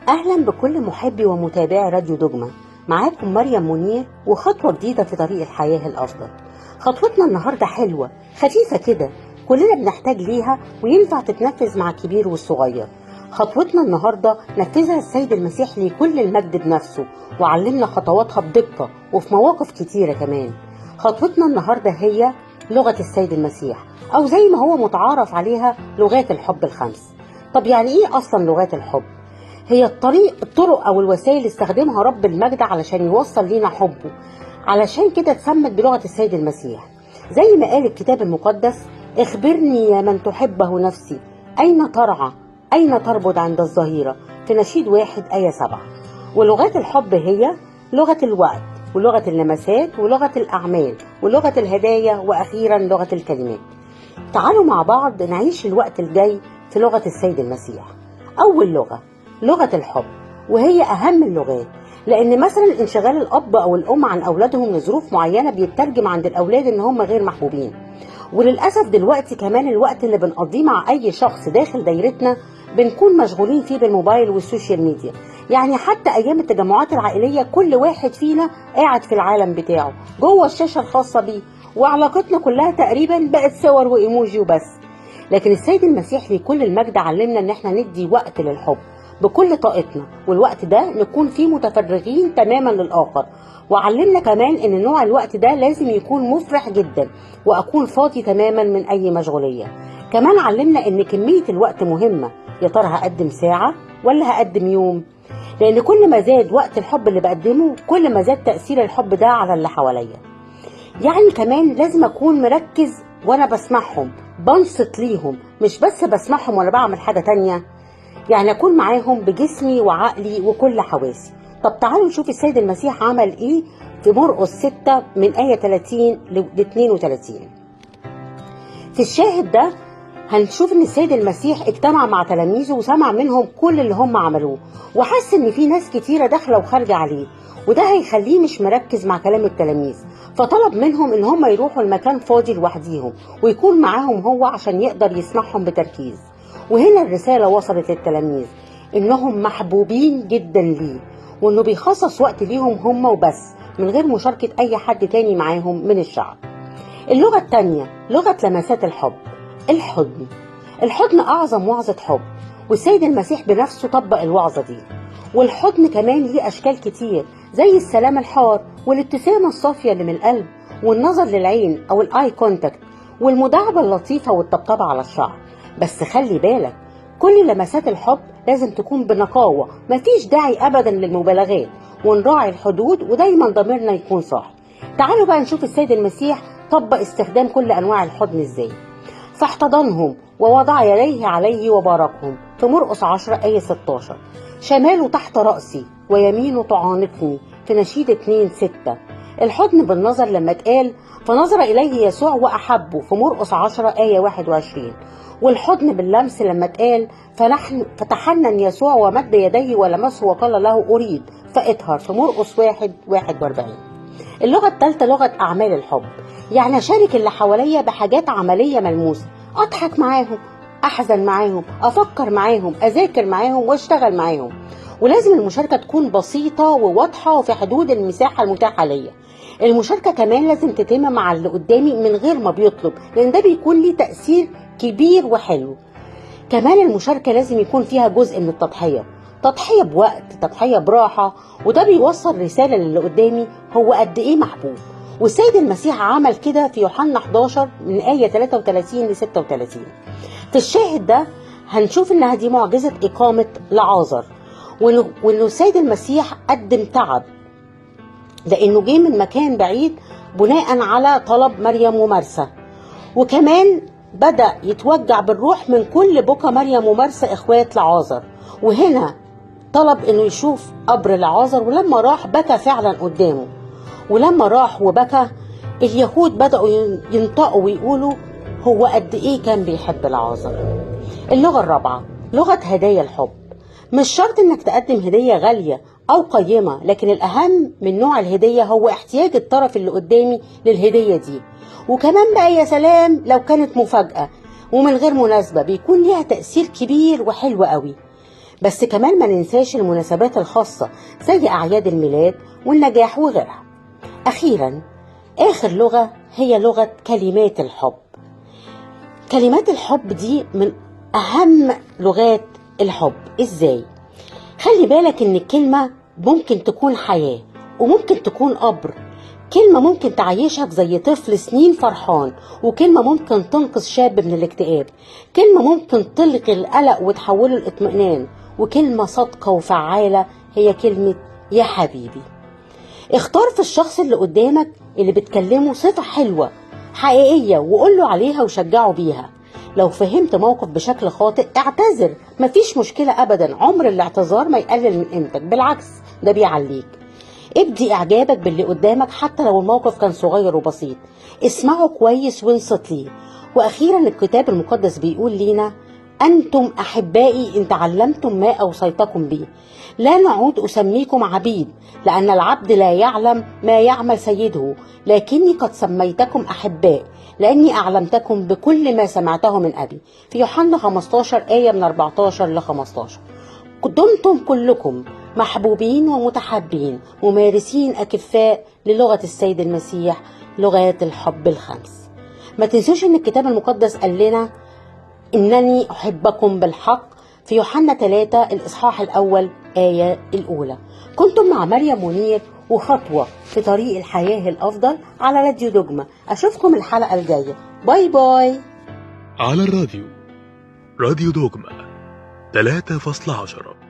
أهلا بكل محبي ومتابعي راديو دجمة. معاكم مريم منير وخطوة جديدة في طريق الحياة الأفضل. خطوتنا النهاردة حلوة خفيفة كده، كلنا بنحتاج ليها وينفع تتنفذ مع الكبير والصغير. خطوتنا النهاردة نفذها السيد المسيح لكل المجد بنفسه، وعلمنا خطواتها بدقة وفي مواقف كتيرة كمان. خطوتنا النهاردة هي لغة السيد المسيح، أو زي ما هو متعارف عليها لغات الحب الخمس. طب يعني إيه أصلا لغات الحب؟ هي الطرق أو الوسائل اللي استخدمها رب المجد علشان يوصل لينا حبه، علشان كده اتسمت بلغة السيد المسيح. زي ما قال الكتاب المقدس: اخبرني يا من تحبه نفسي، أين ترعى، أين تربض عند الظهيرة، في نشيد 1 آية 7. ولغات الحب هي لغة الوقت، ولغة اللمسات، ولغة الأعمال، ولغة الهدايا، وأخيرا لغة الكلمات. تعالوا مع بعض نعيش الوقت الجاي في لغة السيد المسيح. أول لغة لغة الحب، وهي أهم اللغات، لأن مثلا انشغال الأب أو الأم عن أولادهم لظروف معينة بيترجم عند الأولاد إن هم غير محبوبين. وللأسف دلوقتي كمان الوقت اللي بنقضيه مع أي شخص داخل دايرتنا بنكون مشغولين فيه بالموبايل والسوشيال ميديا. يعني حتى أيام التجمعات العائلية كل واحد فينا قاعد في العالم بتاعه جوه الشاشة الخاصة بيه، وعلاقتنا كلها تقريبا بقت صور وإيموجي وبس. لكن السيد المسيح لكل المجد علمنا إن احنا ندي وقت للحب بكل طاقتنا، والوقت ده نكون فيه متفرغين تماما للآخر. وعلمنا كمان ان نوع الوقت ده لازم يكون مفرح جدا، واكون فاضي تماما من اي مشغولية. كمان علمنا ان كمية الوقت مهمة، يا ترى هقدم ساعة ولا هقدم يوم؟ لان كل ما زاد وقت الحب اللي بقدمه كل ما زاد تأثير الحب ده على اللي حواليا. يعني كمان لازم اكون مركز وانا بسمعهم، بنصت ليهم، مش بس بسمعهم وانا بعمل حاجة تانية. يعني اكون معاهم بجسمي وعقلي وكل حواسي. طب تعالوا نشوف السيد المسيح عمل ايه في مرقس 6 من آية 30 ل 32. في الشاهد ده هنشوف ان السيد المسيح اجتمع مع تلاميذه وسمع منهم كل اللي هم عملوه، وحس ان في ناس كتيرة داخلة وخارجة عليه، وده هيخليه مش مركز مع كلام التلاميذ. فطلب منهم ان هم يروحوا المكان فاضي لوحديهم ويكون معاهم هو عشان يقدر يسمعهم بتركيز. وهنا الرسالة وصلت للتلاميذ انهم محبوبين جدا ليه، وانه بيخصص وقت ليهم هم وبس من غير مشاركة اي حد تاني معاهم من الشعب. اللغة التانية لغة لمسات الحب، الحضن. الحضن اعظم وعظة حب، والسيد المسيح بنفسه طبق الوعظة دي. والحضن كمان ليه اشكال كتير، زي السلام الحار، والابتسامة الصافية اللي من القلب، والنظر للعين او الاي كونتاكت، والمداعبة اللطيفة والطبطبة على الشعر. بس خلي بالك، كل لمسات الحب لازم تكون بنقاوة، مفيش داعي ابدا للمبالغات، ونراعي الحدود ودايما ضميرنا يكون صاحي. تعالوا بقى نشوف السيد المسيح طبق استخدام كل انواع الحضن ازاي. فاحتضنهم ووضع يديه عليه وباركهم في مرقس 10 آية 16. شماله تحت رأسي ويمينه تعانقني في نشيد 2:6. الحضن بالنظر لما اتقال فنظر إليه يسوع وأحبه في مرقس 10 آية 21. والحضن باللمس لما اتقال فتحنن يسوع ومد يديه ولمسه وقال له أريد فاطهر في مرقس 1:41. اللغة الثالثة لغة أعمال الحب، يعني أشارك اللي حواليا بحاجات عملية ملموسة، أضحك معاهم، أحزن معاهم، أفكر معاهم، أذاكر معاهم، واشتغل معاهم. ولازم المشاركة تكون بسيطة وواضحة وفي حدود المساحة المتاحة ليا. المشاركة كمان لازم تتم مع اللي قدامي من غير ما بيطلب، لأن ده بيكون ليه تأثير كبير وحلو. كمان المشاركة لازم يكون فيها جزء من التضحية، تضحية بوقت، تضحية براحة، وده بيوصل رسالة للي قدامي هو قد ايه محبوب. والسيد المسيح عمل كده في يوحنا 11 من آية 33 ل 36. في الشاهد ده هنشوف انها دي معجزة إقامة لعازر، وانه السيد المسيح قدم تعب لانه جه من مكان بعيد بناء على طلب مريم ومرسى. وكمان بدأ يتوجع بالروح من كل بكا مريم ومرسى اخوات لعازر. وهنا طلب انه يشوف قبر لعازر، ولما راح بكى فعلا قدامه. ولما راح وبكى اليهود بدأوا ينطقوا ويقولوا هو قد ايه كان بيحب لعازر. اللغة الرابعة لغة هدايا الحب. مش شرط انك تقدم هدية غالية او قيمة، لكن الاهم من نوع الهدية هو احتياج الطرف اللي قدامي للهدية دي. وكمان بقى يا سلام لو كانت مفاجأة ومن غير مناسبة، بيكون ليها تأثير كبير وحلو قوي. بس كمان ما ننساش المناسبات الخاصة زي أعياد الميلاد والنجاح وغيرها. أخيرا، آخر لغة هي لغة كلمات الحب. كلمات الحب دي من أهم لغات الحب. إزاي؟ خلي بالك إن الكلمة ممكن تكون حياة وممكن تكون قبر. كلمة ممكن تعيشك زي طفل سنين فرحان، وكلمة ممكن تنقذ شاب من الاكتئاب. كلمة ممكن تلغي القلق وتحوله الاطمئنان. وكلمة صادقة وفعالة هي كلمة يا حبيبي. اختار في الشخص اللي قدامك اللي بتكلمه صفة حلوة حقيقية وقول له عليها وشجعه بيها. لو فهمت موقف بشكل خاطئ اعتذر، مفيش مشكلة أبدا. عمر الاعتذار ما يقلل من قيمتك، بالعكس ده بيعليك. ابدي إعجابك باللي قدامك حتى لو الموقف كان صغير وبسيط. اسمعه كويس وانصت ليه. وأخيرا، الكتاب المقدس بيقول لينا: أنتم أحبائي إن تعلمتم ما أوصيتكم به لا نعود أسميكم عبيد، لأن العبد لا يعلم ما يعمل سيده، لكني قد سميتكم أحباء لأني أعلمتكم بكل ما سمعته من أبي. في يوحنا 15 آية من 14 ل 15. دمتم كلكم محبوبين ومتحابين، ممارسين أكفاء للغة السيد المسيح، لغات الحب الخمس. ما تنسوش إن الكتاب المقدس قال لنا: إنني أحبكم بالحق، في يوحنا 3 الإصحاح الأول آية الأولى. كنتم مع مريم منير وخطوة في طريق الحياة الأفضل على راديو دوجما. أشوفكم الحلقة الجاية. باي باي. على الراديو، راديو دوجما 3.10.